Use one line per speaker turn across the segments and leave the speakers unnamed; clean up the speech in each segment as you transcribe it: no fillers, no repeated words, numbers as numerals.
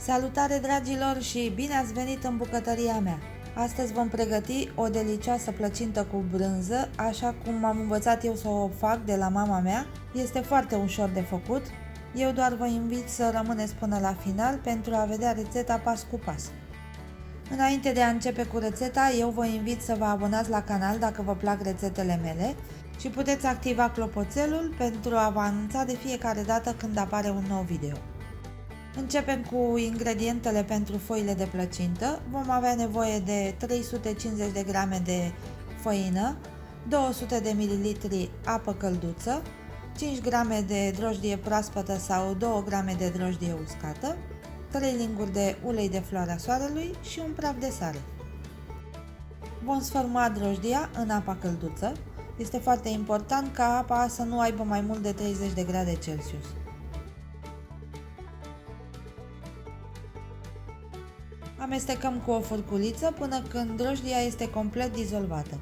Salutare dragilor și bine ați venit în bucătăria mea! Astăzi vom pregăti o delicioasă plăcintă cu brânză, așa cum am învățat eu să o fac de la mama mea. Este foarte ușor de făcut. Eu doar vă invit să rămâneți până la final pentru a vedea rețeta pas cu pas. Înainte de a începe cu rețeta, eu vă invit să vă abonați la canal dacă vă plac rețetele mele și puteți activa clopoțelul pentru a vă anunța de fiecare dată când apare un nou video. Începem cu ingredientele pentru foile de plăcintă. Vom avea nevoie de 350 de grame de făină, 200 de ml apă călduță, 5 grame de drojdie proaspătă sau 2 grame de drojdie uscată, 3 linguri de ulei de floarea soarelui și un praf de sare. Vom sfărma drojdia în apa călduță. Este foarte important ca apa să nu aibă mai mult de 30 de grade Celsius. Amestecăm cu o furculiță până când drojdia este complet dizolvată.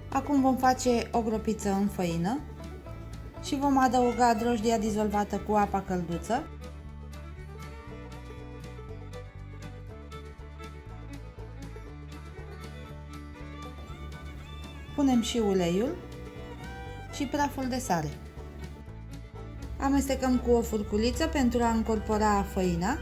Acum vom face o gropiță în făină și vom adăuga drojdia dizolvată cu apa călduță. Punem și uleiul și praful de sare. Amestecăm cu o furculiță pentru a încorpora făina.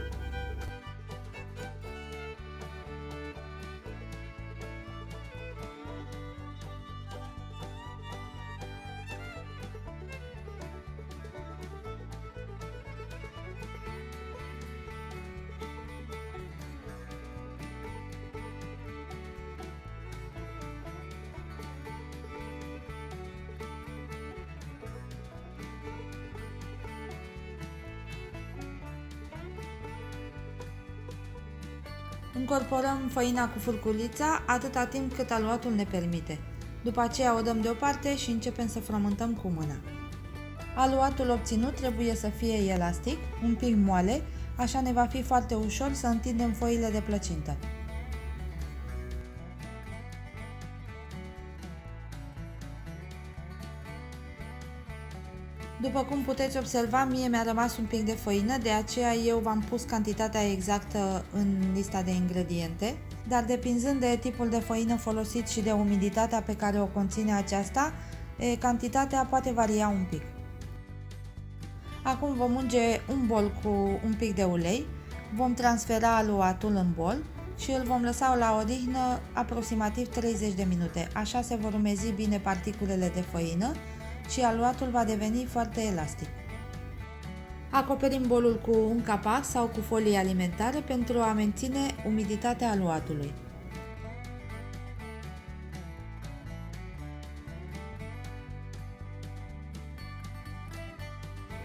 Încorporăm făina cu furculița atâta timp cât aluatul ne permite. După aceea o dăm deoparte și începem să frământăm cu mâna. Aluatul obținut trebuie să fie elastic, un pic moale, așa ne va fi foarte ușor să întindem foile de plăcintă. După cum puteți observa, mie mi-a rămas un pic de făină, de aceea eu v-am pus cantitatea exactă în lista de ingrediente, dar depinzând de tipul de făină folosit și de umiditatea pe care o conține aceasta, cantitatea poate varia un pic. Acum vom unge un bol cu un pic de ulei, vom transfera aluatul în bol și îl vom lăsa la odihnă aproximativ 30 de minute, așa se vor umezi bine particulele de făină și aluatul va deveni foarte elastic. Acoperim bolul cu un capac sau cu folie alimentare pentru a menține umiditatea aluatului.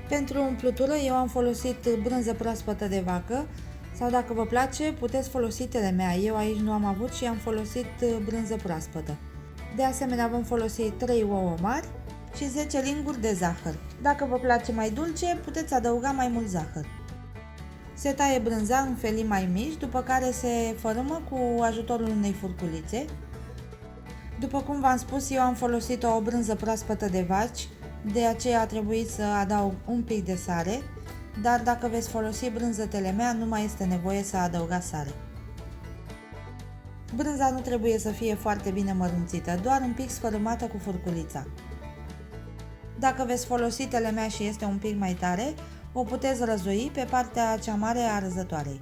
Pentru umplutură eu am folosit brânză proaspătă de vacă sau, dacă vă place, puteți folosi telemea. Eu aici nu am avut și am folosit brânză proaspătă. De asemenea vom folosi 3 ouă mari și 10 linguri de zahăr. Dacă vă place mai dulce, puteți adăuga mai mult zahăr. Se taie brânza în felii mai mici, după care se fărâmă cu ajutorul unei furculițe. După cum v-am spus, eu am folosit o brânză proaspătă de vaci, de aceea a trebuit să adaug un pic de sare, dar dacă veți folosi brânză telemea, nu mai este nevoie să adăugați sare. Brânza nu trebuie să fie foarte bine mărunțită, doar un pic sfărâmată cu furculița. Dacă veți folosi telemea și este un pic mai tare, o puteți răzoi pe partea cea mare a răzătoarei.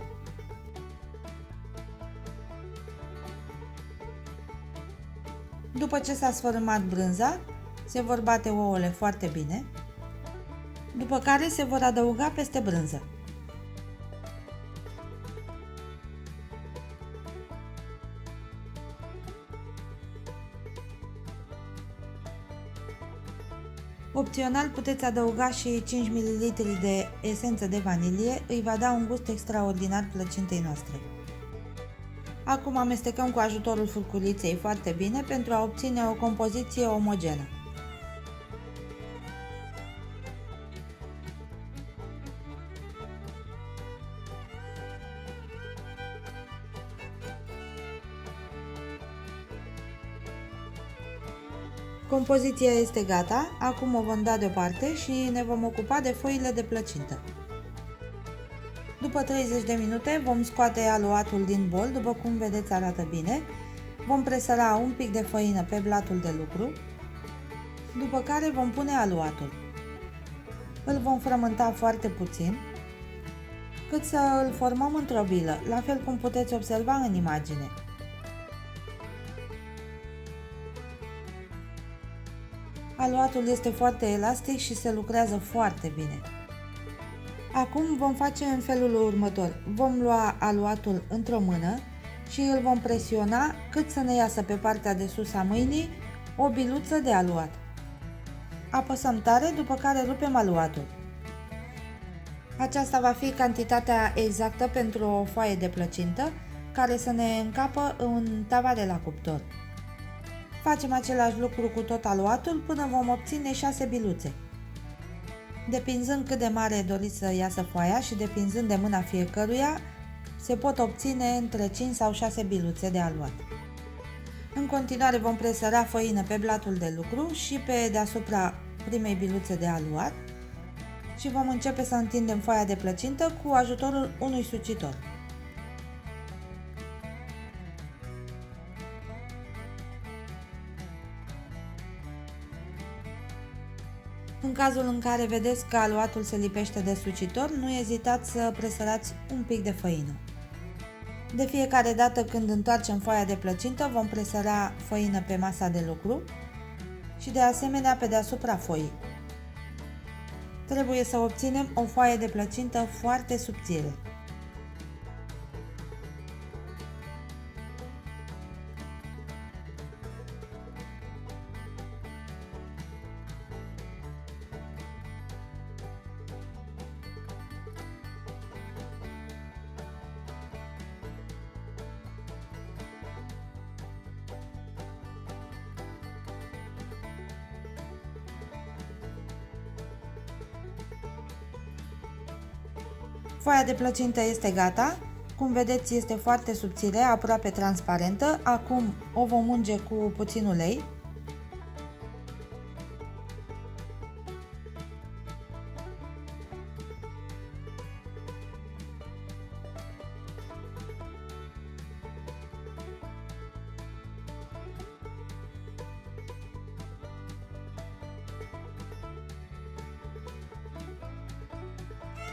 După ce s-a sfărâmat brânza, se vor bate ouăle foarte bine, după care se vor adăuga peste brânză. Opțional puteți adăuga și 5 ml de esență de vanilie, îi va da un gust extraordinar plăcintei noastre. Acum amestecăm cu ajutorul furculiței foarte bine pentru a obține o compoziție omogenă. Compoziția este gata, acum o vom da deoparte și ne vom ocupa de foile de plăcintă. După 30 de minute vom scoate aluatul din bol, după cum vedeți arată bine. Vom presăra un pic de făină pe blatul de lucru, după care vom pune aluatul. Îl vom frământa foarte puțin, cât să îl formăm într-o bilă, la fel cum puteți observa în imagine. Aluatul este foarte elastic și se lucrează foarte bine. Acum vom face în felul următor. Vom lua aluatul într-o mână și îl vom presiona cât să ne iasă pe partea de sus a mâinii o biluță de aluat. Apăsăm tare, după care rupem aluatul. Aceasta va fi cantitatea exactă pentru o foaie de plăcintă care să ne încapă în tava de la cuptor. Facem același lucru cu tot aluatul până vom obține 6 biluțe. Depinzând cât de mare doriți să iasă foaia și depinzând de mâna fiecăruia, se pot obține între 5 sau 6 biluțe de aluat. În continuare vom presăra făină pe blatul de lucru și pe deasupra primei biluțe de aluat și vom începe să întindem foaia de plăcintă cu ajutorul unui sucitor. În cazul în care vedeți că aluatul se lipește de sucitor, nu ezitați să presărați un pic de făină. De fiecare dată când întoarcem foaia de plăcintă, vom presăra făină pe masa de lucru și de asemenea pe deasupra foii. Trebuie să obținem o foaie de plăcintă foarte subțire. Foaia de plăcintă este gata. Cum vedeți, este foarte subțire, aproape transparentă. Acum o vom unge cu puțin ulei.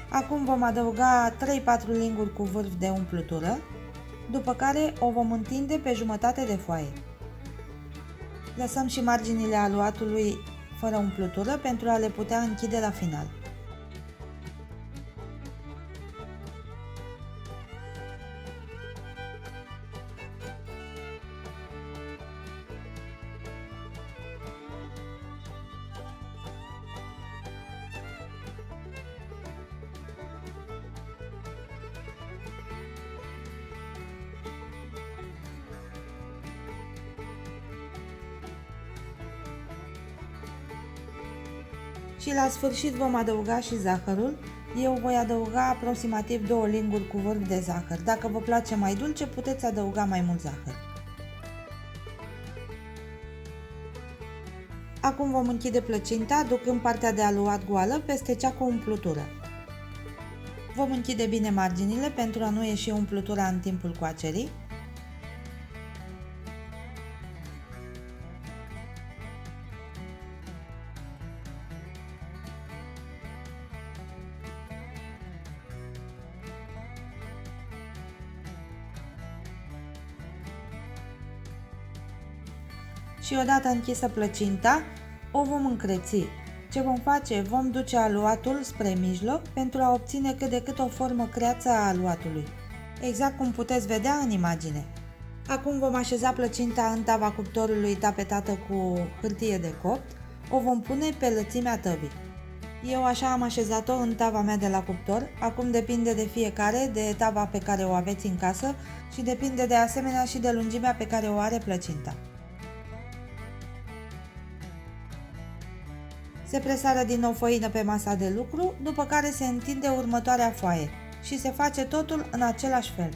Acum vom adăuga 3-4 linguri cu vârf de umplutură, după care o vom întinde pe jumătate de foaie. Lăsăm și marginile aluatului fără umplutură pentru a le putea închide la final. Și la sfârșit vom adăuga și zahărul. Eu voi adăuga aproximativ 2 linguri cu vârf de zahăr. Dacă vă place mai dulce, puteți adăuga mai mult zahăr. Acum vom închide plăcinta, ducând partea de aluat goală peste cea cu umplutură. Vom închide bine marginile pentru a nu ieși umplutura în timpul coacerii. Și odată închisă plăcinta, o vom încreți. Ce vom face? Vom duce aluatul spre mijloc pentru a obține cât de cât o formă creață a aluatului, exact cum puteți vedea în imagine. Acum vom așeza plăcinta în tava cuptorului tapetată cu hârtie de copt. O vom pune pe lățimea tăvii. Eu așa am așezat-o în tava mea de la cuptor. Acum depinde de fiecare, de tava pe care o aveți în casă și depinde de asemenea și de lungimea pe care o are plăcinta. Se presară din nou făină pe masa de lucru, după care se întinde următoarea foaie și se face totul în același fel.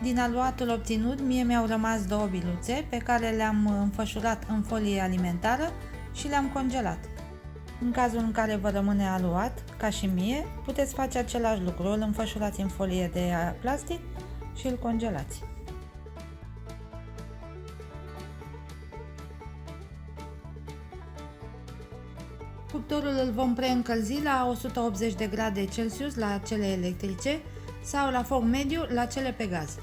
Din aluatul obținut, mie mi-au rămas 2 biluțe pe care le-am înfășurat în folie alimentară și le-am congelat. În cazul în care vă rămâne aluat, ca și mie, puteți face același lucru, îl înfășurați în folie de plastic și îl congelați. Cuptorul îl vom preîncălzi la 180 de grade Celsius la cele electrice sau la foc mediu la cele pe gaz.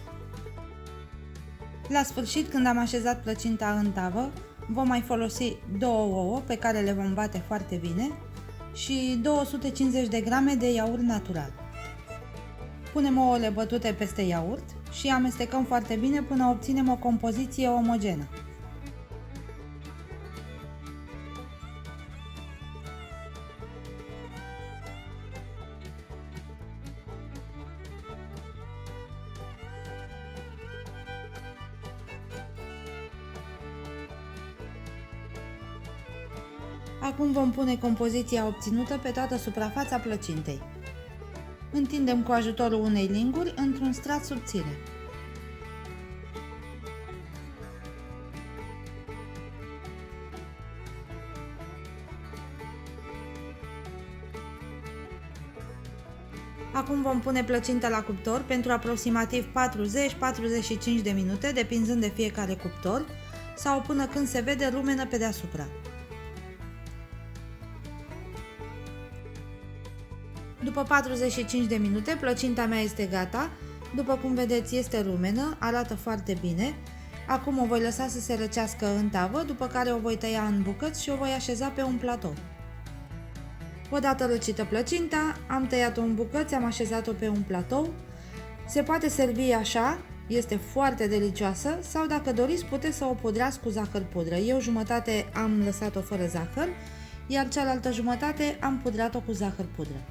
La sfârșit, când am așezat plăcinta în tavă, vom mai folosi 2 ouă pe care le vom bate foarte bine și 250 de grame de iaurt natural. Punem ouăle bătute peste iaurt și amestecăm foarte bine până obținem o compoziție omogenă. Acum vom pune compoziția obținută pe toată suprafața plăcintei. Întindem cu ajutorul unei linguri într-un strat subțire. Acum vom pune plăcinta la cuptor pentru aproximativ 40-45 de minute, depinzând de fiecare cuptor, sau până când se vede rumenă pe deasupra. După 45 de minute, plăcinta mea este gata. După cum vedeți, este rumenă, arată foarte bine. Acum o voi lăsa să se răcească în tavă, după care o voi tăia în bucăți și o voi așeza pe un platou. Odată răcită plăcinta, am tăiat-o în bucăți, am așezat-o pe un platou. Se poate servi așa, este foarte delicioasă, sau dacă doriți puteți să o pudrați cu zahăr pudră. Eu jumătate am lăsat-o fără zahăr, iar cealaltă jumătate am pudrat-o cu zahăr pudră.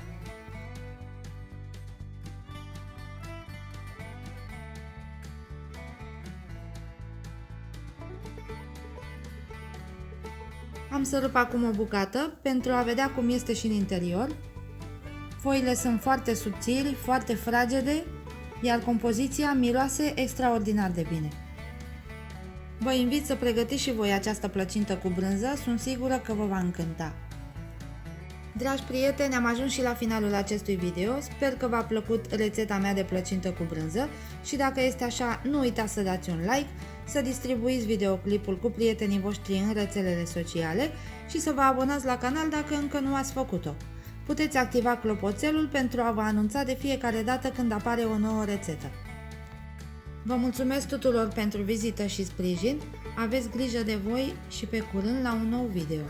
Am să rup acum o bucată pentru a vedea cum este și în interior. Foile sunt foarte subțiri, foarte fragede, iar compoziția miroase extraordinar de bine. Vă invit să pregătiți și voi această plăcintă cu brânză, sunt sigură că vă va încânta. Dragi prieteni, am ajuns și la finalul acestui video, sper că v-a plăcut rețeta mea de plăcintă cu brânză și dacă este așa, nu uitați să dați un like, să distribuiți videoclipul cu prietenii voștri în rețelele sociale și să vă abonați la canal dacă încă nu ați făcut-o. Puteți activa clopoțelul pentru a vă anunța de fiecare dată când apare o nouă rețetă. Vă mulțumesc tuturor pentru vizită și sprijin, aveți grijă de voi și pe curând la un nou video.